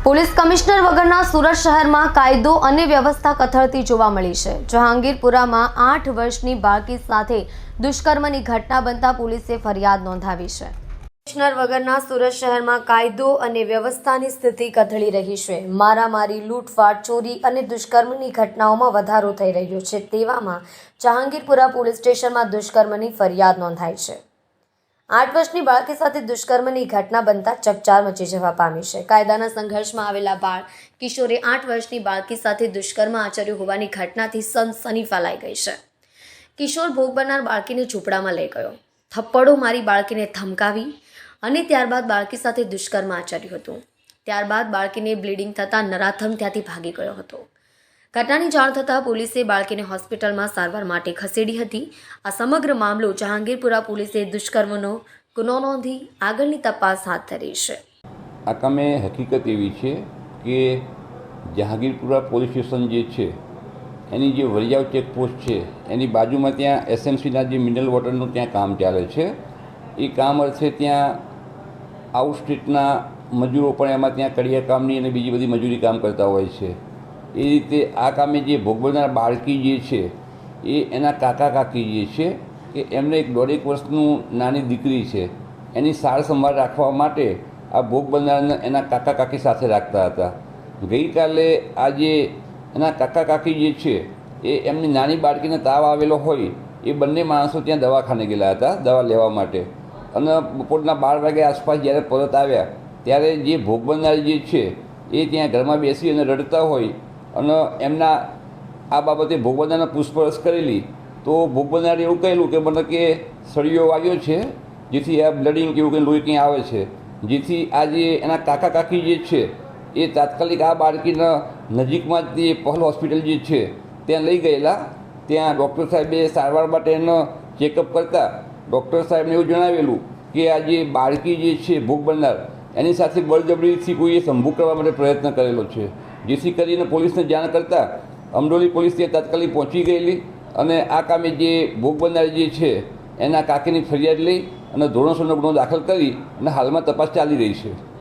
Police commissioner વગરના સુરત શહેરમાં કાયદો અને વ્યવસ્થા કથળતી જોવા મળી છે। જહાંગીરપુરામાં 8 વર્ષની બાળકી સાથે દુષ્કર્મની ઘટના બનતા પોલીસે ફરિયાદ નોંધાવી છે। કમિશનર વગરના સુરત શહેરમાં કાયદો અને વ્યવસ્થાની સ્થિતિ કથળી રહી છે। મારામારી, લૂંટફાટ, ચોરી અને દુષ્કર્મની ઘટનાઓમાં વધારો થઈ રહ્યો છે। તેવામાં જહાંગીરપુરા પોલીસ સ્ટેશનમાં દુષ્કર્મની ફરિયાદ નોંધાઈ છે। 8 વર્ષની બાળકી સાથે દુષ્કર્મની ઘટના બનતા ચકચાર મચી જવા પામી છે। કાયદાના સંઘર્ષમાં આવેલા બાળ કિશોરે 8 વર્ષની બાળકી સાથે દુષ્કર્મ આચર્યું હોવાની ઘટનાથી સનસની ફેલાઈ ગઈ છે। કિશોર ભોગ બનનાર બાળકીને ઝૂંપડામાં લઈ ગયો, થપ્પડો મારી બાળકીને ધમકાવી અને ત્યારબાદ બાળકી સાથે દુષ્કર્મ આચર્યું હતું। ત્યારબાદ બાળકીને બ્લીડિંગ થતાં નરાધમ ત્યાંથી ભાગી ગયો હતો। ઘટનાની જાણ થતાં પોલીસે બાળકીને હોસ્પિટલમાં સારવાર માટે ખસેડી હતી। આ સમગ્ર મામલો જહાંગીરપુરા પોલીસે દુષ્કર્મનો ગુનો નોંધી આગળની તપાસ હાથ ધરી છે। આ કામે હકીકત એવી છે કે જહાંગીરપુરા પોલીસ સ્ટેશન જે છે એની જે વરિયાવ ચેકપોસ્ટ છે એની બાજુમાં ત્યાં એસએમસીના જે મિનરલ વોટરનું ત્યાં કામ ચાલે છે। એ કામ અર્થે ત્યાં આઉટ સ્ટેટના મજૂરો પણ એમાં ત્યાં કડિયા કામની અને બીજી બધી મજૂરી કામ કરતા હોય છે। એ રીતે આ કામે જે ભોગ બનનાર બાળકી જે છે એ એના કાકા કાકી જે છે કે એમને એક 1.5 વર્ષનું નાની દીકરી છે, એની સાર સંભાળ રાખવા માટે આ ભોગ બનનારને એના કાકા કાકી સાથે રાખતા હતા। ગઈકાલે આ જે એના કાકા કાકી જે છે એ એમની નાની બાળકીને તાવ આવેલો હોય એ બંને માણસો ત્યાં દવાખાને ગયેલા હતા દવા લેવા માટે, અને બપોરના 12 વાગ્યા આસપાસ જ્યારે પરત આવ્યા ત્યારે જે ભોગ બનનાર જે છે એ ત્યાં ઘરમાં બેસી અને રડતા હોય અને એમના આ બાબતે ભોગ બનનારને પૂછપરછ કરેલી તો ભોગ બનનારે એવું કહેલું કે મને કે સળિયો વાગ્યો છે જેથી આ બ્લડિંગ કે એવું કંઈ લોહી કંઈ આવે છે, જેથી આ જે એના કાકા કાકી જે છે એ તાત્કાલિક આ બાળકીના નજીકમાં જ તે પહલ હોસ્પિટલ જે છે ત્યાં લઈ ગયેલા। ત્યાં ડૉક્ટર સાહેબે સારવાર માટે એનો ચેકઅપ કરતાં ડૉક્ટર સાહેબને એવું જણાવેલું કે આ જે બાળકી જે છે ભોગ બનનાર એની સાથે બળજબરીથી કોઈએ સંભોગ કરવા માટે પ્રયત્ન કરેલો છે, જેથી કરીને પોલીસને જાણ કરતાં અમરોલી પોલીસ ત્યાં તાત્કાલિક પહોંચી ગયેલી અને આ કામે જે ભોગ બનનાર જે છે એના કાકીની ફરિયાદ લઈ અને ધોરણસરનો ગુનો દાખલ કરી અને હાલમાં તપાસ ચાલી રહી છે।